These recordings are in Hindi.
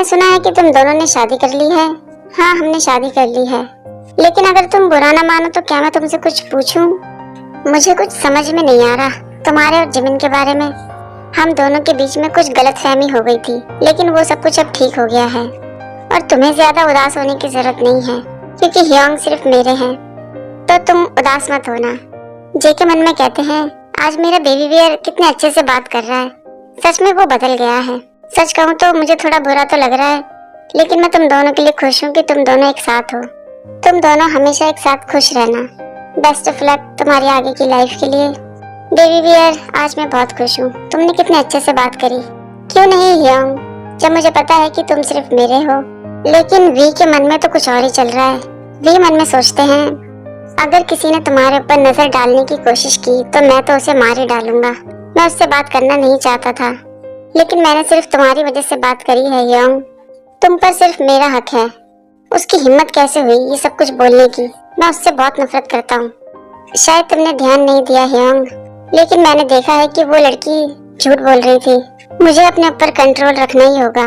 मैंने सुना है कि तुम दोनों ने शादी कर ली है। हाँ, हमने शादी कर ली है। लेकिन अगर तुम बुरा ना मानो तो क्या मैं तुमसे कुछ पूछूं? मुझे कुछ समझ में नहीं आ रहा तुम्हारे और जिमिन के बारे में। हम दोनों के बीच में कुछ गलतफहमी हो गई थी, लेकिन वो सब कुछ अब ठीक हो गया है और तुम्हें ज्यादा उदास होने की जरूरत नहीं है क्योंकि ह्योंग सिर्फ मेरे हैं। तो तुम उदास मत होना। जेके मन में कहते हैं आज मेरा बेबी बियर कितने अच्छे से बात कर रहा है। सच में वो बदल गया है। सच कहूँ तो मुझे थोड़ा बुरा तो लग रहा है, लेकिन मैं तुम दोनों के लिए खुश हूँ कि तुम दोनों एक साथ हो। तुम दोनों हमेशा एक साथ खुश रहना। बेस्ट ऑफ लक तुम्हारी आगे की लाइफ के लिए। बेबी बियर, आज मैं बहुत खुश हूँ। तुमने कितने अच्छे से बात करी। क्यों नहीं ह्योंग, जब मुझे पता है कि तुम सिर्फ मेरे हो। लेकिन वी के मन में तो कुछ और ही चल रहा है। वी मन में सोचते हैं अगर किसी ने तुम्हारे ऊपर नजर डालने की कोशिश की तो मैं तो उसे मार ही डालूंगा। मैं उससे बात करना नहीं चाहता था, लेकिन मैंने सिर्फ तुम्हारी वजह से बात करी है ह्योंग। तुम पर सिर्फ मेरा हक है। उसकी हिम्मत कैसे हुई ये सब कुछ बोलने की। मैं उससे बहुत नफरत करता हूँ। शायद तुमने ध्यान नहीं दिया ह्योंग, लेकिन मैंने देखा है कि वो लड़की झूठ बोल रही थी। मुझे अपने ऊपर कंट्रोल रखना ही होगा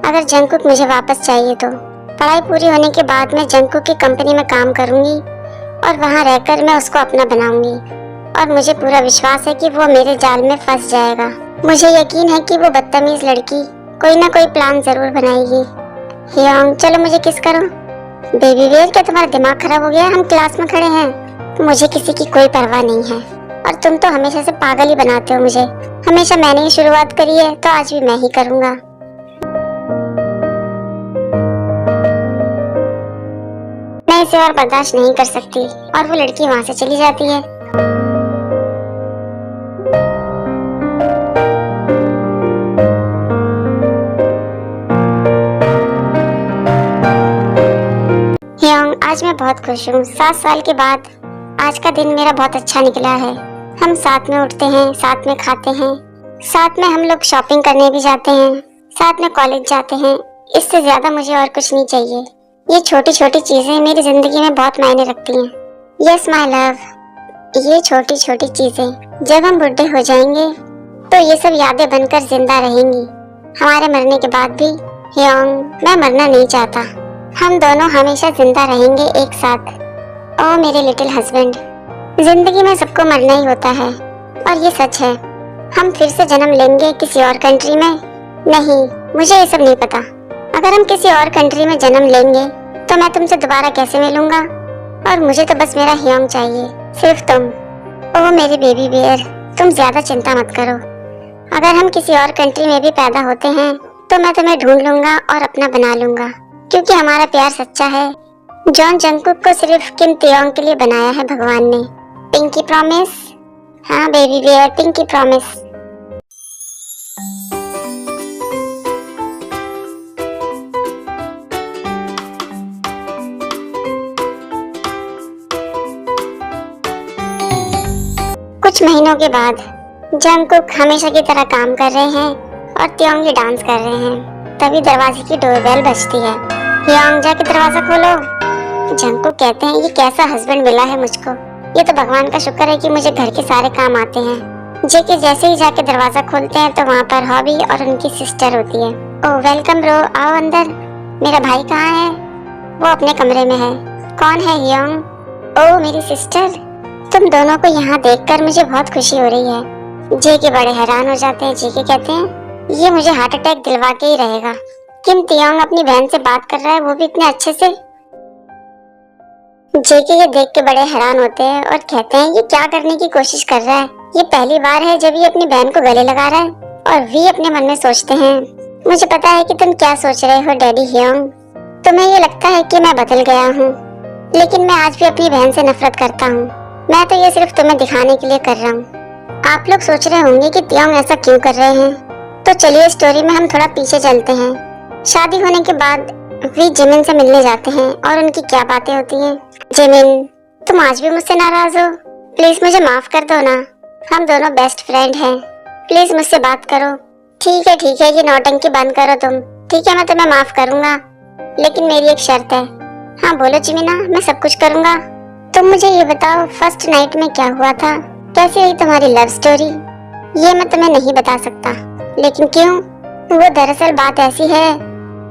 अगर जंगकुक मुझे वापस चाहिए तो। पढ़ाई पूरी होने के बाद मैं जंगकुक की कंपनी में काम करूंगी और वहाँ रहकर मैं उसको अपना बनाऊंगी और मुझे पूरा विश्वास है कि वो मेरे जाल में फंस जाएगा। मुझे यकीन है कि वो बदतमीज लड़की कोई ना कोई प्लान जरूर बनाएगी। ह्योंग, चलो मुझे किस करो। बेबी बियर, क्या तुम्हारा दिमाग खराब हो गया? हम क्लास में खड़े हैं। मुझे किसी की कोई परवाह नहीं है और तुम तो हमेशा से पागल ही बनाते हो मुझे। हमेशा मैंने ही शुरुआत करी है तो आज भी मैं ही करूंगा। मैं इसे और बर्दाश्त नहीं कर सकती और वो लड़की वहाँ से चली जाती है। ह्योंग, आज मैं बहुत खुश हूँ। 7 साल के बाद आज का दिन मेरा बहुत अच्छा निकला है। हम साथ में उठते हैं, साथ में खाते हैं, साथ में हम लोग शॉपिंग करने भी जाते हैं, साथ में कॉलेज जाते हैं। इससे ज्यादा मुझे और कुछ नहीं चाहिए। ये छोटी छोटी चीजें मेरी जिंदगी में बहुत मायने रखती हैं। यस माय लव, ये छोटी छोटी चीजें जब हम बुढ़े हो जाएंगे तो ये सब यादें बनकर जिंदा रहेंगी हमारे मरने के बाद भी। ह्योंग, मैं मरना नहीं चाहता। हम दोनों हमेशा जिंदा रहेंगे एक साथ। ओ मेरे लिटिल हस्बैंड, जिंदगी में सबको मरना ही होता है और ये सच है। हम फिर से जन्म लेंगे किसी और कंट्री में? नहीं, मुझे ये सब नहीं पता। अगर हम किसी और कंट्री में जन्म लेंगे तो मैं तुमसे दोबारा कैसे मिलूंगा? और मुझे तो बस मेरा ह्योंग चाहिए, सिर्फ तुम। ओह मेरी बेबी बियर, तुम ज्यादा चिंता मत करो। अगर हम किसी और कंट्री में भी पैदा होते हैं तो मैं तुम्हें ढूंढ लूंगा और अपना बना लूंगा, क्योंकि हमारा प्यार सच्चा है। जॉन जंगकुक को सिर्फ किम तियोंग के लिए बनाया है भगवान ने। Pinky promise? हाँ बेबी बियर, पिंकी प्रॉमिस। कुछ महीनों के बाद जंगकुक हमेशा की तरह काम कर रहे हैं और तियोंग डांस कर रहे हैं। तभी दरवाजे की डोरबेल बजती है। ह्योंग, जाके दरवाजा खोलो। जंगकुक कहते हैं ये कैसा हस्बैंड मिला है मुझको। ये तो भगवान का शुक्र है कि मुझे घर के सारे काम आते हैं। जेके जैसे ही जाके दरवाजा खोलते हैं तो वहाँ पर हॉबी और उनकी सिस्टर होती है। ओह वेलकम ब्रो, आओ अंदर। मेरा भाई कहाँ है? वो अपने कमरे में है। कौन है ह्योंग? ओह मेरी सिस्टर। तुम दोनों को यहाँ देखकर मुझे बहुत खुशी हो रही है। जेके बड़े हैरान हो जाते हैं। जेके कहते हैं ये मुझे हार्ट अटैक दिलवा के ही रहेगा। किम तियोंग अपनी बहन से बात कर रहा है, वो भी इतने अच्छे से। जेके ये देख के बड़े हैरान होते हैं और कहते हैं ये क्या करने की कोशिश कर रहा है? ये पहली बार है जब ये अपनी बहन को गले लगा रहा है। और वी अपने मन में सोचते हैं मुझे पता है कि तुम क्या सोच रहे हो डैडी ह्योंग। तुम्हें ये लगता है कि मैं बदल गया हूँ, लेकिन मैं आज भी अपनी बहन से नफरत करता हूँ। मैं तो ये सिर्फ तुम्हें दिखाने के लिए कर रहा हूँ। आप लोग सोच रहे होंगे कि तियोंग ऐसा क्यों कर रहे हैं, तो चलिए स्टोरी में हम थोड़ा पीछे चलते हैं। शादी होने के बाद वी जिमिन से मिलने जाते हैं और उनकी क्या बातें होती हैं। जिमिन, तुम आज भी मुझसे नाराज हो? प्लीज मुझे माफ कर दो ना, हम दोनों बेस्ट फ्रेंड हैं। प्लीज मुझसे बात करो। ठीक है, ये नौटंकी बंद करो तुम। ठीक है, मैं तुम्हें माफ करूंगा, लेकिन मेरी एक शर्त है। हाँ बोलो जिमिना, मैं सब कुछ करूंगा। तुम मुझे ये बताओ फर्स्ट नाइट में क्या हुआ था? कैसी रही तुम्हारी लव स्टोरी? ये मैं तुम्हें नहीं बता सकता। लेकिन क्यों? वो दरअसल बात ऐसी है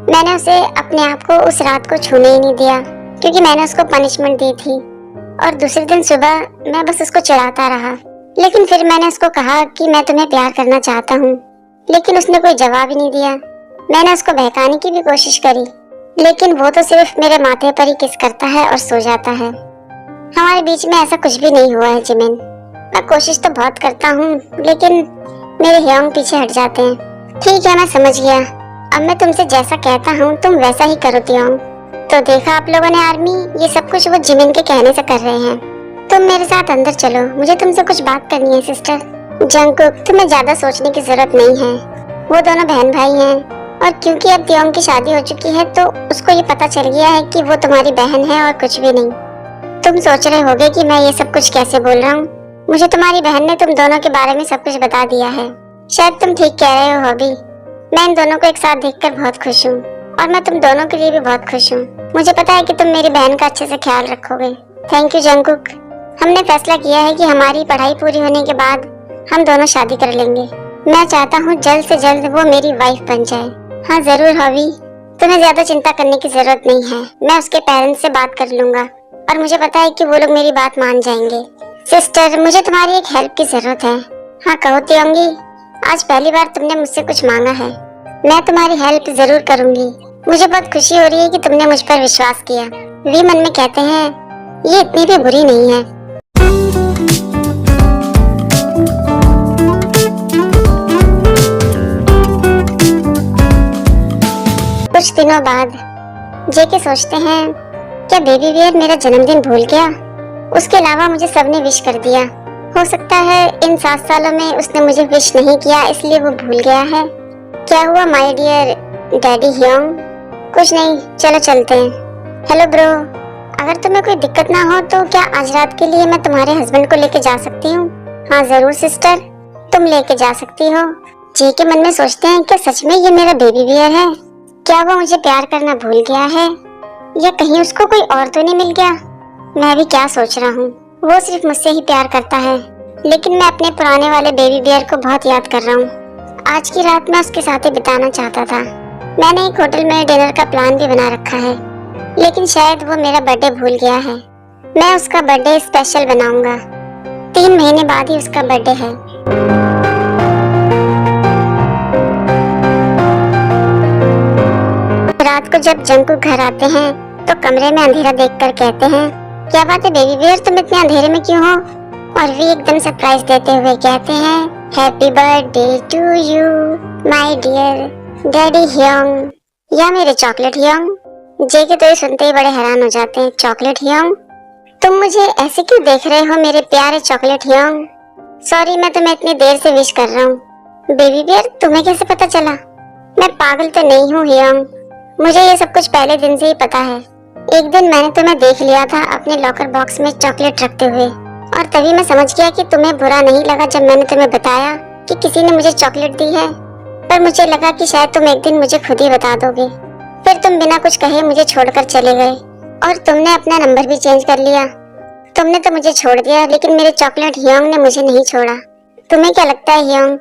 मैंने उसे अपने आप को उस रात को छूने ही नहीं दिया, क्योंकि मैंने उसको पनिशमेंट दी थी। और दूसरे दिन सुबह मैं बस उसको चिढ़ाता रहा। लेकिन फिर मैंने उसको कहा कि मैं तुम्हें प्यार करना चाहता हूँ, लेकिन उसने कोई जवाब ही नहीं दिया। मैंने उसको बहकाने की भी कोशिश करी, लेकिन वो तो सिर्फ मेरे माथे पर ही किस करता है और सो जाता है। हमारे बीच में ऐसा कुछ भी नहीं हुआ है जिमिन। मैं कोशिश तो बहुत करता हूँ, लेकिन मेरे ह्योंग पीछे हट जाते हैं। ठीक है, मैं समझ गया। अब मैं तुमसे जैसा कहता हूँ तुम वैसा ही करो त्योंग। तो देखा आप लोगों ने आर्मी, ये सब कुछ वो जिमिन के कहने से कर रहे हैं। तुम मेरे साथ अंदर चलो, मुझे तुमसे कुछ बात करनी है सिस्टर। जंगकुक, तुम्हें ज्यादा सोचने की जरूरत नहीं है। वो दोनों बहन भाई हैं, और क्योंकि अब त्योंग की शादी हो चुकी है तो उसको ये पता चल गया है कि वो तुम्हारी बहन है और कुछ भी नहीं। तुम सोच रहे होगे कि मैं ये सब कुछ कैसे बोल रहा हूँ। मुझे तुम्हारी बहन ने तुम दोनों के बारे में सब कुछ बता दिया है। शायद तुम ठीक कह रहे हो अभी। मैं इन दोनों को एक साथ देखकर बहुत खुश हूँ, और मैं तुम दोनों के लिए भी बहुत खुश हूँ। मुझे पता है कि तुम मेरी बहन का अच्छे से ख्याल रखोगे। Thank you Jungkook. हमने फैसला किया है कि हमारी पढ़ाई पूरी होने के बाद हम दोनों शादी कर लेंगे। मैं चाहता हूँ जल्द से जल्द वो मेरी वाइफ बन जाए। हाँ जरूर हॉबी, तुम्हें ज्यादा चिंता करने की जरूरत नहीं है। मैं उसके पेरेंट्स से बात कर लूंगा, और मुझे पता है कि वो लोग मेरी बात मान जाएंगे। सिस्टर, मुझे तुम्हारी एक हेल्प की जरूरत है। हाँ कहो त्योंगी, आज पहली बार तुमने मुझसे कुछ मांगा है। मैं तुम्हारी हेल्प जरूर करूंगी। मुझे बहुत खुशी हो रही है कि तुमने मुझ पर विश्वास किया। वी मन में कहते हैं ये इतनी भी बुरी नहीं है। कुछ दिनों बाद जेके सोचते हैं, क्या बेबी बियर मेरा जन्मदिन भूल गया? उसके अलावा मुझे सबने विश कर दिया। हो सकता है इन 7 सालों में उसने मुझे विश नहीं किया, इसलिए वो भूल गया है। क्या हुआ माय डियर डैडी ह्योंग? कुछ नहीं, चलो चलते हैं। हेलो ब्रो, अगर तुम्हें कोई दिक्कत ना हो तो क्या आज रात के लिए मैं तुम्हारे हस्बैंड को लेके जा सकती हूँ? हाँ जरूर सिस्टर, तुम लेके जा सकती हो। जेके मन में सोचते हैं, क्या सच में ये मेरा बेबी बियर है? क्या वो मुझे प्यार करना भूल गया है, या कहीं उसको कोई और तो नहीं मिल गया? मैं भी क्या सोच रहा हूँ, वो सिर्फ मुझसे ही प्यार करता है, लेकिन मैं अपने पुराने वाले बेबी बियर को बहुत याद कर रहा हूँ। आज की रात मैं उसके साथ ही बिताना चाहता था। मैंने एक होटल में डिनर का प्लान भी बना रखा है, लेकिन शायद वो मेरा बर्थडे भूल गया है। मैं उसका बर्थडे स्पेशल बनाऊंगा। 3 महीने बाद ही उसका बर्थडे है। रात को जब जंगकुक घर आते हैं तो कमरे में अंधेरा देखकर कहते हैं, क्या बात है बेबी बियर, तुम इतने अंधेरे में क्यों हो? और वी एकदम सरप्राइज देते हुए कहते हैं, happy birthday to you my dear daddy ह्योंग, या मेरे चॉकलेट ह्योंग। जेके तो ये सुनते ही बड़े हैरान हो जाते हैं। Chocolate Hyeong? तुम मुझे ऐसे क्यों देख रहे हो मेरे प्यारे चॉकलेट ह्योंग? सॉरी, मैं तुम्हें इतनी देर से विश कर रहा हूँ। बेबी बियर, तुम्हें कैसे पता चला? मैं पागल तो नहीं हूँ ह्योंग, मुझे ये सब कुछ पहले दिन से ही पता है। एक दिन मैंने तुम्हें देख लिया था अपने लॉकर बॉक्स में चॉकलेट रखते हुए, और तभी मैं समझ गया कि तुम्हें बुरा नहीं लगा जब मैंने तुम्हें बताया कि किसी ने मुझे चॉकलेट दी है। पर मुझे लगा कि शायद तुम एक दिन मुझे खुद ही बता दोगे। फिर तुम बिना कुछ कहे मुझे छोड़कर चले गए, और तुमने अपना नंबर भी चेंज कर लिया। तुमने तो मुझे छोड़ दिया, लेकिन मेरे चॉकलेट ह्योंग ने मुझे नहीं छोड़ा। तुम्हें क्या लगता है ह्योंग,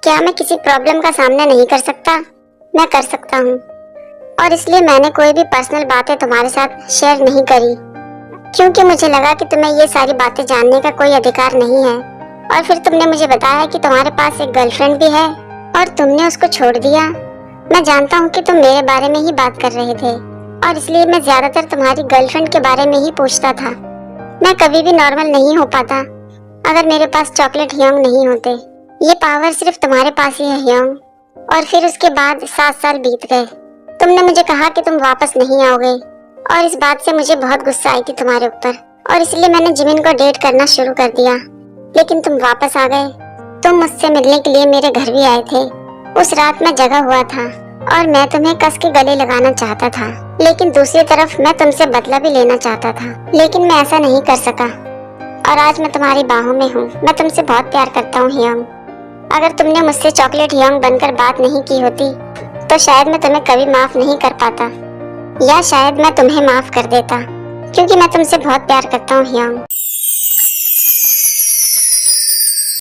क्या मैं किसी प्रॉब्लम का सामना नहीं कर सकता? मैं कर सकता हूँ, और इसलिए मैंने कोई भी पर्सनल बातें तुम्हारे साथ शेयर नहीं करी, क्योंकि मुझे लगा कि तुम्हें ये सारी बातें जानने का कोई अधिकार नहीं है। और फिर तुमने मुझे बताया कि तुम्हारे पास एक गर्लफ्रेंड भी है और तुमने उसको छोड़ दिया। मैं जानता हूँ कि तुम मेरे बारे में ही बात कर रहे थे, और इसलिए मैं ज्यादातर तुम्हारी गर्लफ्रेंड के बारे में ही पूछता था। मैं कभी भी नॉर्मल नहीं हो पाता अगर मेरे पास चॉकलेट ह्योंग नहीं होते। ये पावर सिर्फ तुम्हारे पास ही है ह्योंग। और फिर उसके बाद 7 साल बीत गए। तुमने मुझे कहा कि तुम वापस नहीं आओगे, और इस बात से मुझे बहुत गुस्सा आई थी तुम्हारे ऊपर, और इसलिए मैंने जिमिन को डेट करना शुरू कर दिया। लेकिन तुम वापस आ गए। तुम मुझसे मिलने के लिए मेरे घर भी आए थे। उस रात मैं जगा हुआ था और मैं तुम्हें कस के गले लगाना चाहता था, लेकिन दूसरी तरफ मैं तुमसे बदला भी लेना चाहता था, लेकिन मैं ऐसा नहीं कर सका। और आज मैं तुम्हारी बाहों में हूँ। मैं तुमसे बहुत प्यार करता हूँ ह्योंग। अगर तुमने मुझसे चॉकलेट ह्योंग बनकर बात नहीं की होती तो शायद मैं तुम्हें कभी माफ नहीं कर पाता, या शायद मैं तुम्हें माफ कर देता, क्योंकि मैं तुमसे बहुत प्यार करता हूँ ह्योंग।